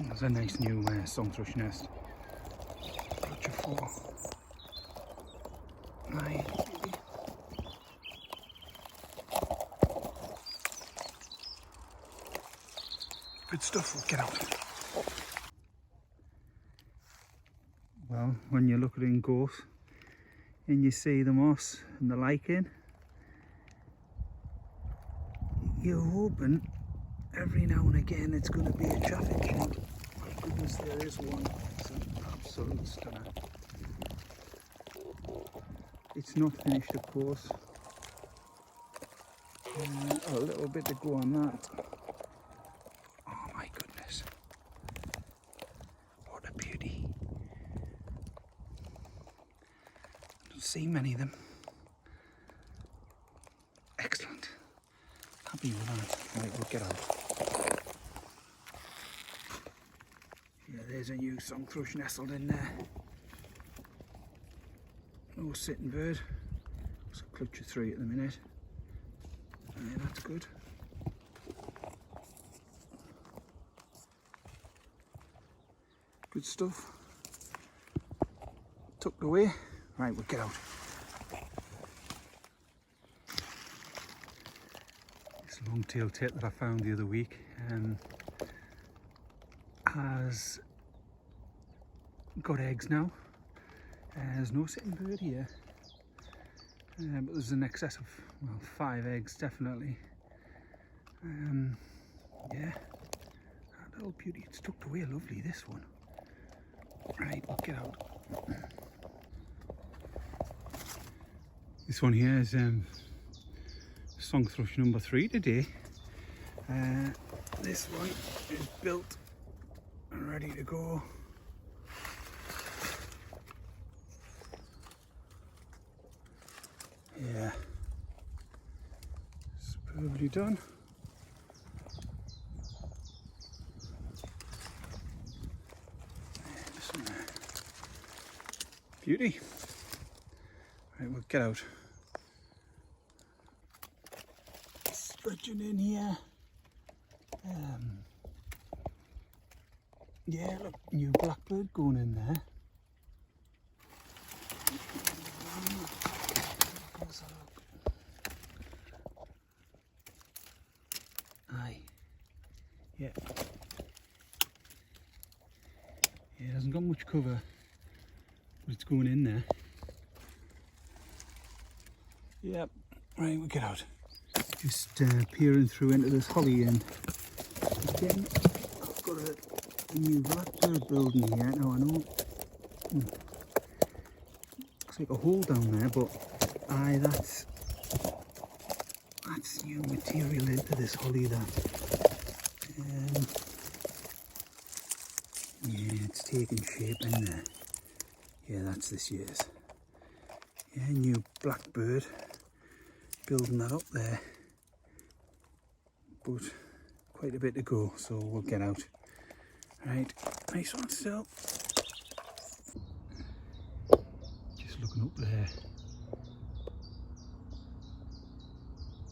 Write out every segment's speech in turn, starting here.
There's a nice new song thrush nest. Clutch of 4. Nice. Good stuff, we'll get out. Well, when you look at in gorse and you see the moss and the lichen, you're hoping every now and again it's going to be a chaffinch. And my goodness, there is one. It's an absolute stunner. It's not finished, of course. A little bit to go on that. Oh my goodness. What a beauty. I don't see many of them. Excellent. Happy with that. Right, we'll get out. Yeah, there's a new song thrush nestled in there. No sitting bird. It's a clutch of 3 at the minute. Yeah, that's good. Good stuff. Tucked away. Right, we'll get out. This long-tailed tit that I found the other week has got eggs now. There's no sitting bird here, but there's an excess of, well, 5 eggs definitely. Yeah, that little beauty, it's tucked away lovely, this one. Right, we'll get out. This one here is song thrush number 3 today. This one is built and ready to go. Yeah, superbly done. This one there. Beauty. Right, we'll get out. Stretching in here. Yeah, look, new blackbird going in there. Aye. Yeah. Yeah, it hasn't got much cover, but it's going in there. Yep. Right, we'll get out. Just peering through into this holly, and again, I've got a new blackbird building here. Now I know looks like a hole down there, but aye, that's new material into this holly. Yeah, it's taking shape in there. Yeah, that's this year's. Yeah, new blackbird, building that up there, but quite a bit to go, so we'll get out. Right, nice one still. Just looking up there.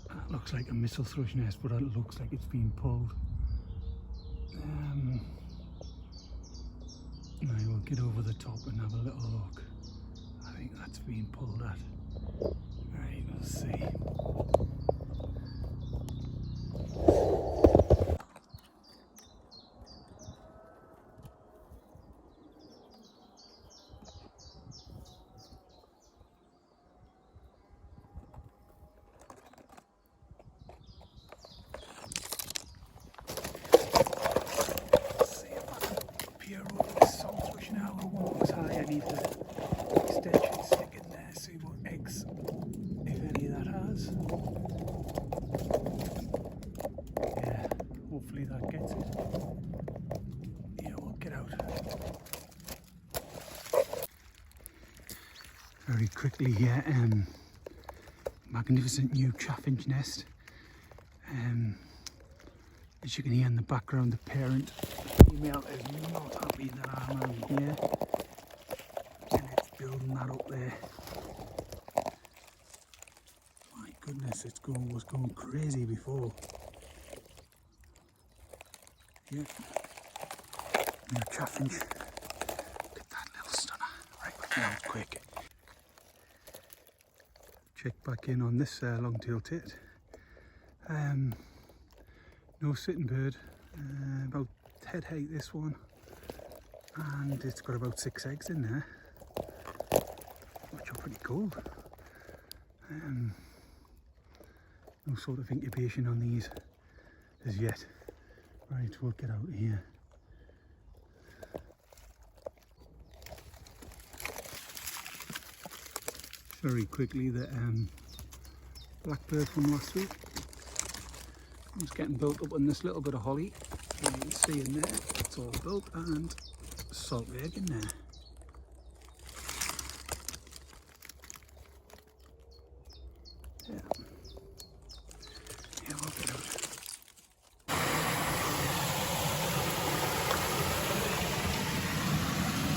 That looks like a mistle thrush nest, but it looks like it's been pulled. Now we'll get over the top and have a little look. I think that's been pulled at. Right, we'll see. Extension stick in there, see what eggs, if any, that has. Yeah, hopefully that gets it. Yeah, we'll get out. Very quickly here, magnificent new chaffinch nest. As you can hear in the background, the parent female is not happy that I'm out here. Building that up there. My goodness, was going crazy before. Yeah. New Chaffinch. Look at that little stunner. Right, we'll get out quick. Check back in on this long-tailed tit. No sitting bird. About head height this one. And it's got about 6 eggs in there, which are pretty cool. No sort of incubation on these as yet. Right, we'll get out here. Very quickly, the blackbird from last week is getting built up on this little bit of holly. You can see in there, it's all built, and salt egg in there. Yeah, we'll get out.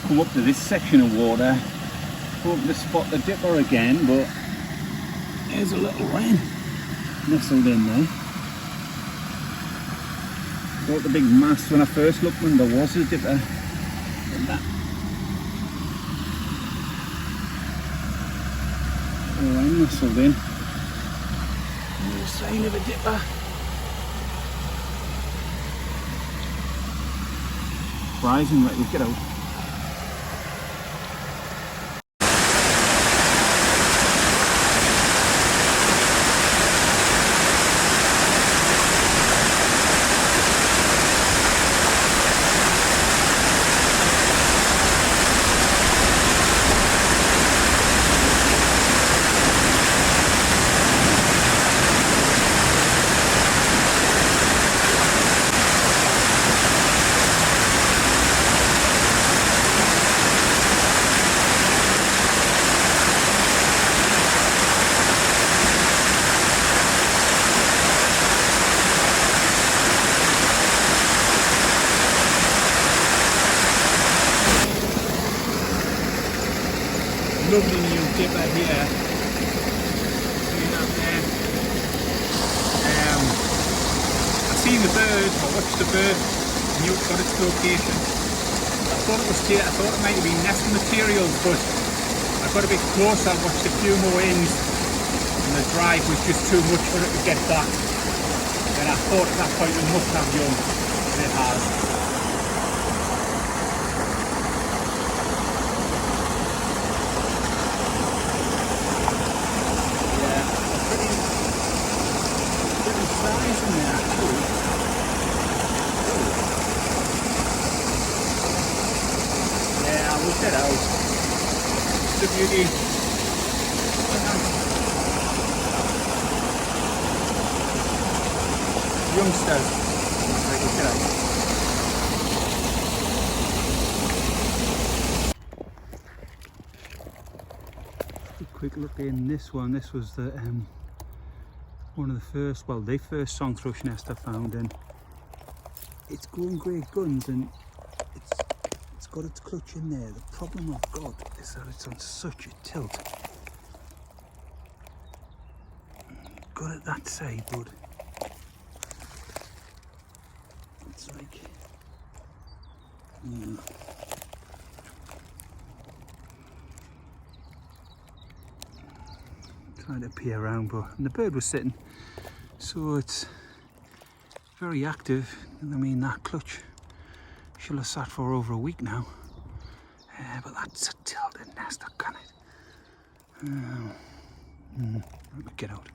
Come up to this section of water, hoping to spot the dipper again, but there's a little wren nestled in there. Thought the big mast when I first looked when there was a dipper. That. Oh, I'm nestled in. No sign of a dipper. Rising, right, we'll get out. Lovely new dipper here. See that there? I've seen the bird, I watched the bird, knew it got its location. I thought it was here, I thought it might have been nest materials, but I got a bit closer, I watched a few more ends, and the drive was just too much for it to get back. And I thought at that point it must have young, and it has. Get out. It's a beauty. Youngsters. Right, we'll get out. A quick look in this one. This was the one of the first, well, the first song thrush nest I found, and it's grown great guns, and it's got its clutch in there. The problem I've got is that it's on such a tilt. Got it that side, but it's like, yeah. Trying to peer around, but and the bird was sitting, so it's very active. I mean, that clutch she'll have sat for over a week now, but that's a tilted nest, can it? Let me get out.